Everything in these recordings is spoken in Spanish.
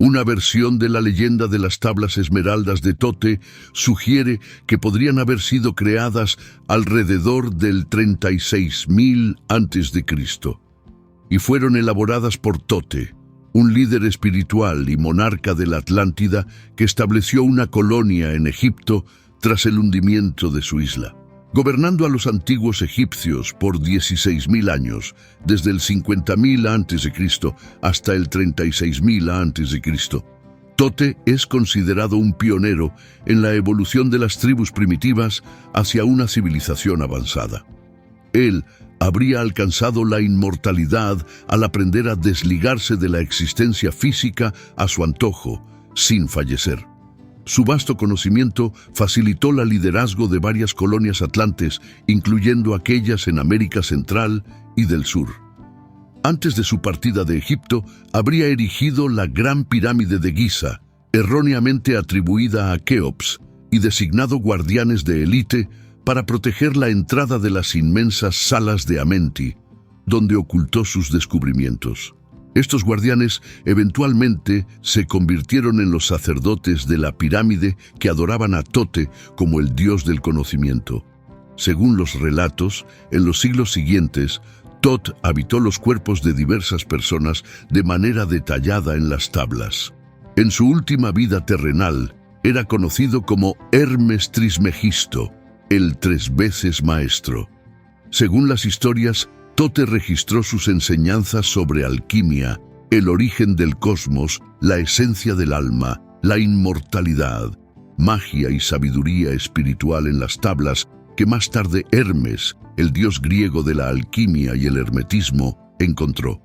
Una versión de la leyenda de las tablas esmeraldas de Tote sugiere que podrían haber sido creadas alrededor del 36.000 a.C. y fueron elaboradas por Tote, un líder espiritual y monarca de la Atlántida que estableció una colonia en Egipto tras el hundimiento de su isla. Gobernando a los antiguos egipcios por 16.000 años, desde el 50.000 a.C. hasta el 36.000 a.C., Tote es considerado un pionero en la evolución de las tribus primitivas hacia una civilización avanzada. Él habría alcanzado la inmortalidad al aprender a desligarse de la existencia física a su antojo, sin fallecer. Su vasto conocimiento facilitó el liderazgo de varias colonias atlantes, incluyendo aquellas en América Central y del Sur. Antes de su partida de Egipto, habría erigido la Gran Pirámide de Giza, erróneamente atribuida a Keops, y designado guardianes de élite para proteger la entrada de las inmensas salas de Amenti, donde ocultó sus descubrimientos. Estos guardianes eventualmente se convirtieron en los sacerdotes de la pirámide que adoraban a Tote como el dios del conocimiento. Según los relatos, en los siglos siguientes, Tot habitó los cuerpos de diversas personas de manera detallada en las tablas. En su última vida terrenal, era conocido como Hermes Trismegisto, el 3 veces maestro. Según las historias, Tote registró sus enseñanzas sobre alquimia, el origen del cosmos, la esencia del alma, la inmortalidad, magia y sabiduría espiritual en las tablas que más tarde Hermes, el dios griego de la alquimia y el hermetismo, encontró.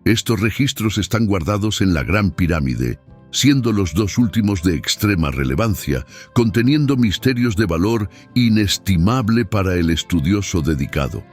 Estos registros están guardados en la Gran Pirámide, siendo los dos últimos de extrema relevancia, conteniendo misterios de valor inestimable para el estudioso dedicado.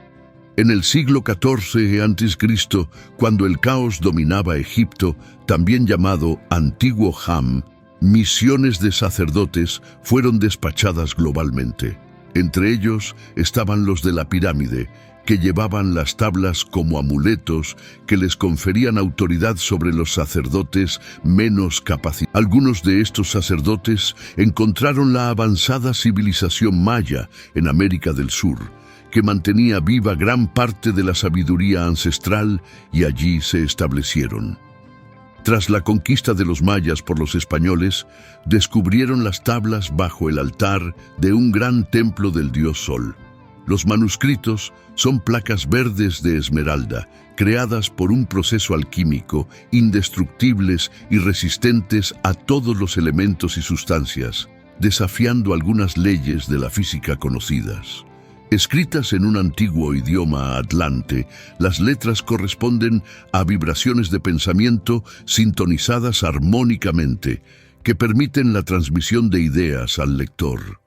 En el siglo XIV a.C., cuando el caos dominaba Egipto, también llamado Antiguo Ham, misiones de sacerdotes fueron despachadas globalmente. Entre ellos estaban los de la pirámide, que llevaban las tablas como amuletos que les conferían autoridad sobre los sacerdotes menos capacitados. Algunos de estos sacerdotes encontraron la avanzada civilización maya en América del Sur, que mantenía viva gran parte de la sabiduría ancestral, y allí se establecieron. Tras la conquista de los mayas por los españoles, descubrieron las tablas bajo el altar de un gran templo del dios Sol. Los manuscritos son placas verdes de esmeralda, creadas por un proceso alquímico, indestructibles y resistentes a todos los elementos y sustancias, desafiando algunas leyes de la física conocidas. Escritas en un antiguo idioma atlante, las letras corresponden a vibraciones de pensamiento sintonizadas armónicamente, que permiten la transmisión de ideas al lector.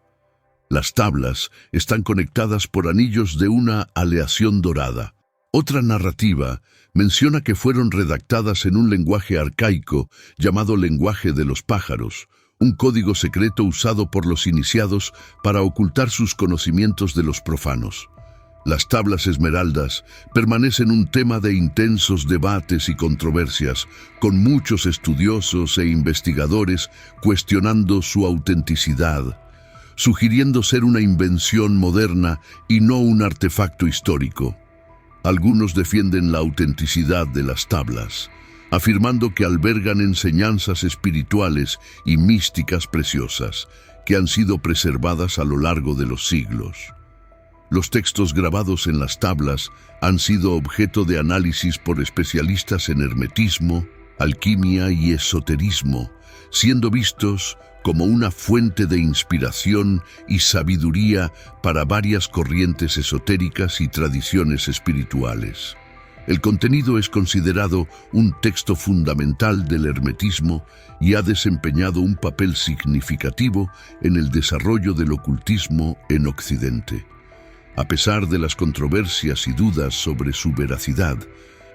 Las tablas están conectadas por anillos de una aleación dorada. Otra narrativa menciona que fueron redactadas en un lenguaje arcaico llamado lenguaje de los pájaros, un código secreto usado por los iniciados para ocultar sus conocimientos de los profanos. Las tablas esmeraldas permanecen un tema de intensos debates y controversias, con muchos estudiosos e investigadores cuestionando su autenticidad, sugiriendo ser una invención moderna y no un artefacto histórico. Algunos defienden la autenticidad de las tablas, afirmando que albergan enseñanzas espirituales y místicas preciosas que han sido preservadas a lo largo de los siglos. Los textos grabados en las tablas han sido objeto de análisis por especialistas en hermetismo, alquimia y esoterismo, siendo vistos como una fuente de inspiración y sabiduría para varias corrientes esotéricas y tradiciones espirituales. El contenido es considerado un texto fundamental del hermetismo y ha desempeñado un papel significativo en el desarrollo del ocultismo en Occidente. A pesar de las controversias y dudas sobre su veracidad,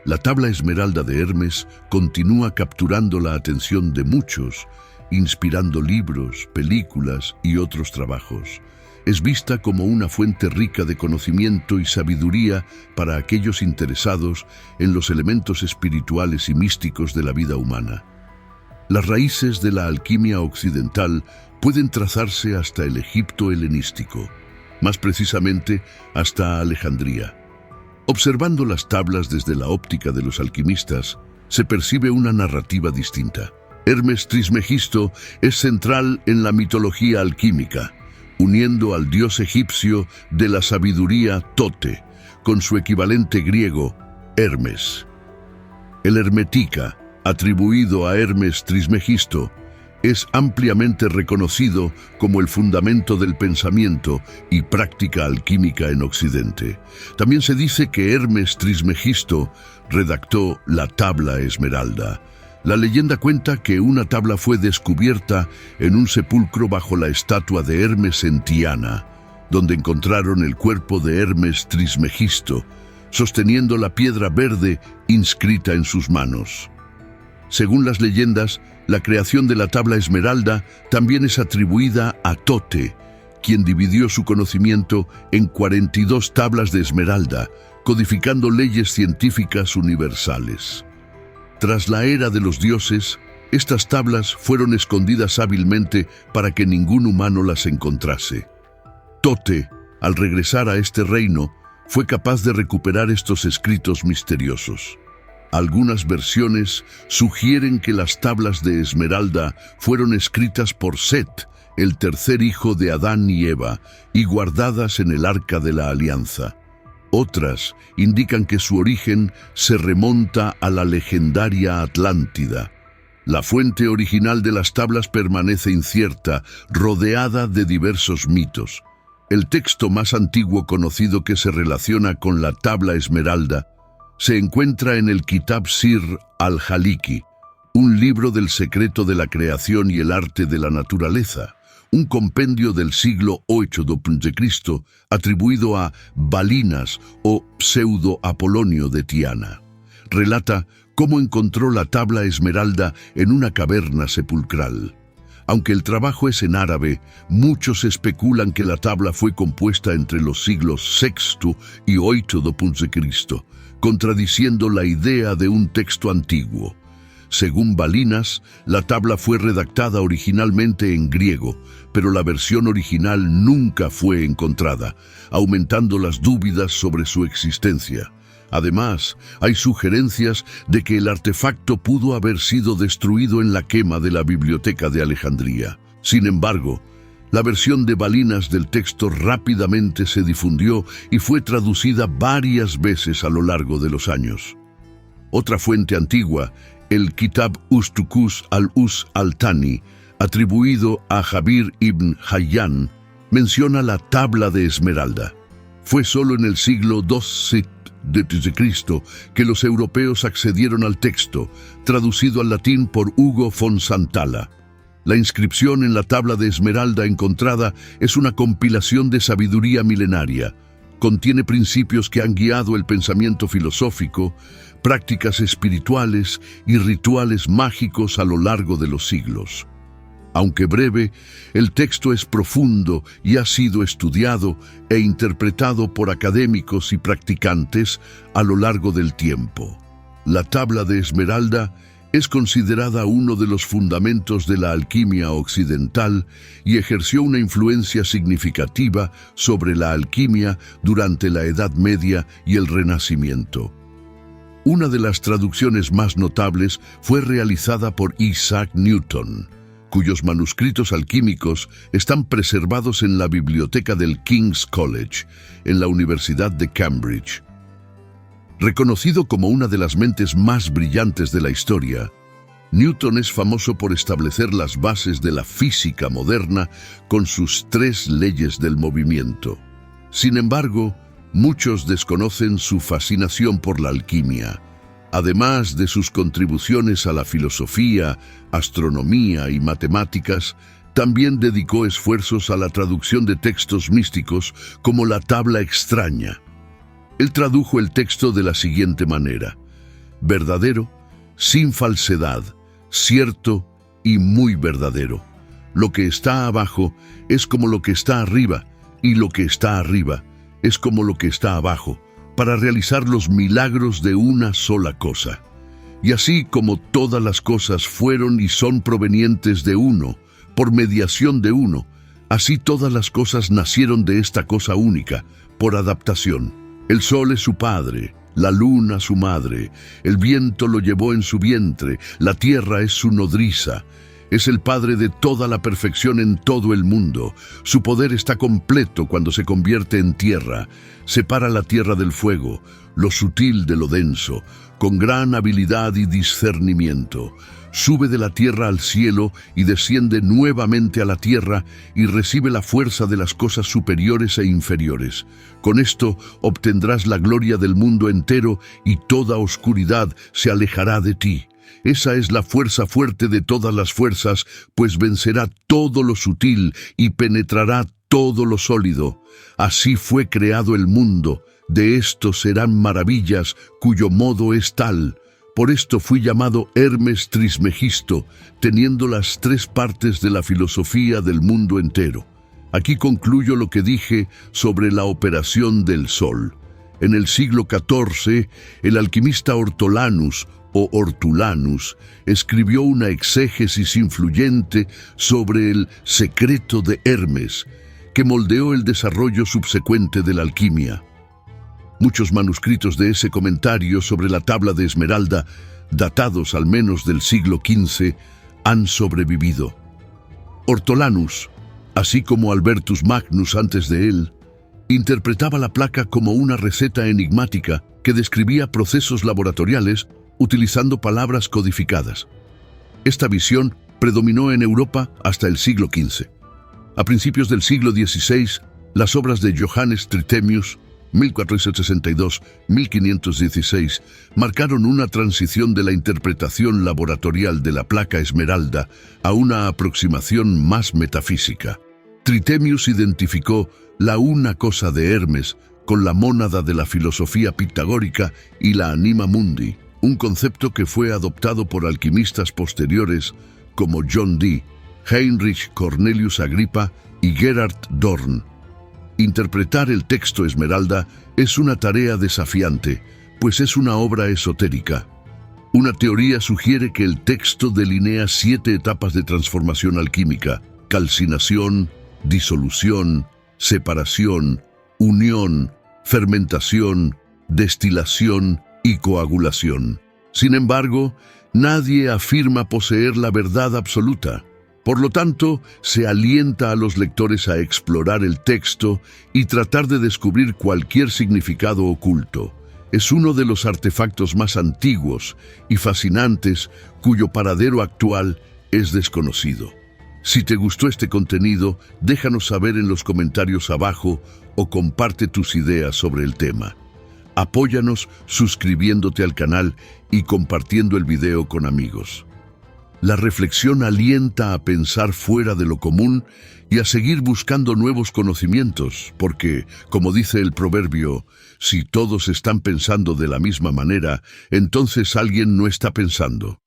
la tabla esmeralda de Hermes continúa capturando la atención de muchos, inspirando libros, películas y otros trabajos. Es vista como una fuente rica de conocimiento y sabiduría para aquellos interesados en los elementos espirituales y místicos de la vida humana. Las raíces de la alquimia occidental pueden trazarse hasta el Egipto helenístico, más precisamente hasta Alejandría. Observando las tablas desde la óptica de los alquimistas, se percibe una narrativa distinta. Hermes Trismegisto es central en la mitología alquímica, uniendo al dios egipcio de la sabiduría Tote, con su equivalente griego, Hermes. El Hermetica, atribuido a Hermes Trismegisto, es ampliamente reconocido como el fundamento del pensamiento y práctica alquímica en Occidente. También se dice que Hermes Trismegisto redactó la tabla esmeralda. La leyenda cuenta que una tabla fue descubierta en un sepulcro bajo la estatua de Hermes en Tiana, donde encontraron el cuerpo de Hermes Trismegisto, sosteniendo la piedra verde inscrita en sus manos. Según las leyendas, la creación de la tabla esmeralda también es atribuida a Tote, quien dividió su conocimiento en 42 tablas de esmeralda, codificando leyes científicas universales. Tras la era de los dioses, estas tablas fueron escondidas hábilmente para que ningún humano las encontrase. Tote, al regresar a este reino, fue capaz de recuperar estos escritos misteriosos. Algunas versiones sugieren que las tablas de esmeralda fueron escritas por Set, el tercer hijo de Adán y Eva, y guardadas en el Arca de la Alianza. Otras indican que su origen se remonta a la legendaria Atlántida. La fuente original de las tablas permanece incierta, rodeada de diversos mitos. El texto más antiguo conocido que se relaciona con la tabla esmeralda se encuentra en el Kitab Sir al-Haliki, un libro del secreto de la creación y el arte de la naturaleza, un compendio del siglo VIII d.C. atribuido a Balinas o Pseudo-Apolonio de Tiana. Relata cómo encontró la tabla esmeralda en una caverna sepulcral. Aunque el trabajo es en árabe, muchos especulan que la tabla fue compuesta entre los siglos VI y VIII d.C., contradiciendo la idea de un texto antiguo. Según Balinas, la tabla fue redactada originalmente en griego, pero la versión original nunca fue encontrada, aumentando las dudas sobre su existencia. Además, hay sugerencias de que el artefacto pudo haber sido destruido en la quema de la Biblioteca de Alejandría. Sin embargo, la versión de Balinas del texto rápidamente se difundió y fue traducida varias veces a lo largo de los años. Otra fuente antigua, el Kitab Ustukus al-Us al-Thani, atribuido a Jabir ibn Hayyan, menciona la tabla de esmeralda. Fue solo en el siglo II d.C. que los europeos accedieron al texto, traducido al latín por Hugo von Santala. La inscripción en la tabla de esmeralda encontrada es una compilación de sabiduría milenaria. Contiene principios que han guiado el pensamiento filosófico, prácticas espirituales y rituales mágicos a lo largo de los siglos. Aunque breve, el texto es profundo y ha sido estudiado e interpretado por académicos y practicantes a lo largo del tiempo. La tabla de esmeralda es considerada uno de los fundamentos de la alquimia occidental y ejerció una influencia significativa sobre la alquimia durante la Edad Media y el Renacimiento. Una de las traducciones más notables fue realizada por Isaac Newton, cuyos manuscritos alquímicos están preservados en la biblioteca del King's College, en la Universidad de Cambridge. Reconocido como una de las mentes más brillantes de la historia, Newton es famoso por establecer las bases de la física moderna con sus 3 leyes del movimiento. Sin embargo, muchos desconocen su fascinación por la alquimia. Además de sus contribuciones a la filosofía, astronomía y matemáticas, también dedicó esfuerzos a la traducción de textos místicos como la Tabla Extraña. Él tradujo el texto de la siguiente manera: verdadero, sin falsedad, cierto y muy verdadero. Lo que está abajo es como lo que está arriba, y lo que está arriba es como lo que está abajo, para realizar los milagros de una sola cosa. Y así como todas las cosas fueron y son provenientes de uno, por mediación de uno, así todas las cosas nacieron de esta cosa única, por adaptación. El sol es su padre, la luna su madre, el viento lo llevó en su vientre, la tierra es su nodriza. Es el Padre de toda la perfección en todo el mundo. Su poder está completo cuando se convierte en tierra. Separa la tierra del fuego, lo sutil de lo denso, con gran habilidad y discernimiento. Sube de la tierra al cielo y desciende nuevamente a la tierra y recibe la fuerza de las cosas superiores e inferiores. Con esto obtendrás la gloria del mundo entero y toda oscuridad se alejará de ti. Esa es la fuerza fuerte de todas las fuerzas, pues vencerá todo lo sutil y penetrará todo lo sólido. Así fue creado el mundo, de esto serán maravillas, cuyo modo es tal. Por esto fui llamado Hermes Trismegisto, teniendo las tres partes de la filosofía del mundo entero. Aquí concluyo lo que dije sobre la operación del sol. En el siglo XIV, el alquimista Ortolanus, o Hortulanus, escribió una exégesis influyente sobre el secreto de Hermes, que moldeó el desarrollo subsecuente de la alquimia. Muchos manuscritos de ese comentario sobre la tabla de esmeralda, datados al menos del siglo XV, han sobrevivido. Hortolanus, así como Albertus Magnus antes de él, interpretaba la placa como una receta enigmática que describía procesos laboratoriales utilizando palabras codificadas. Esta visión predominó en Europa hasta el siglo XV. A principios del siglo XVI, las obras de Johannes Trithemius, 1462-1516, marcaron una transición de la interpretación laboratorial de la placa esmeralda a una aproximación más metafísica. Trithemius identificó la una cosa de Hermes con la mónada de la filosofía pitagórica y la anima mundi, un concepto que fue adoptado por alquimistas posteriores como John Dee, Heinrich Cornelius Agrippa y Gerhard Dorn. Interpretar el texto Esmeralda es una tarea desafiante, pues es una obra esotérica. Una teoría sugiere que el texto delinea 7 etapas de transformación alquímica: calcinación, disolución, separación, unión, fermentación, destilación y coagulación. Sin embargo, nadie afirma poseer la verdad absoluta. Por lo tanto, se alienta a los lectores a explorar el texto y tratar de descubrir cualquier significado oculto. Es uno de los artefactos más antiguos y fascinantes cuyo paradero actual es desconocido. Si te gustó este contenido, déjanos saber en los comentarios abajo o comparte tus ideas sobre el tema. Apóyanos suscribiéndote al canal y compartiendo el video con amigos. La reflexión alienta a pensar fuera de lo común y a seguir buscando nuevos conocimientos, porque, como dice el proverbio, si todos están pensando de la misma manera, entonces alguien no está pensando.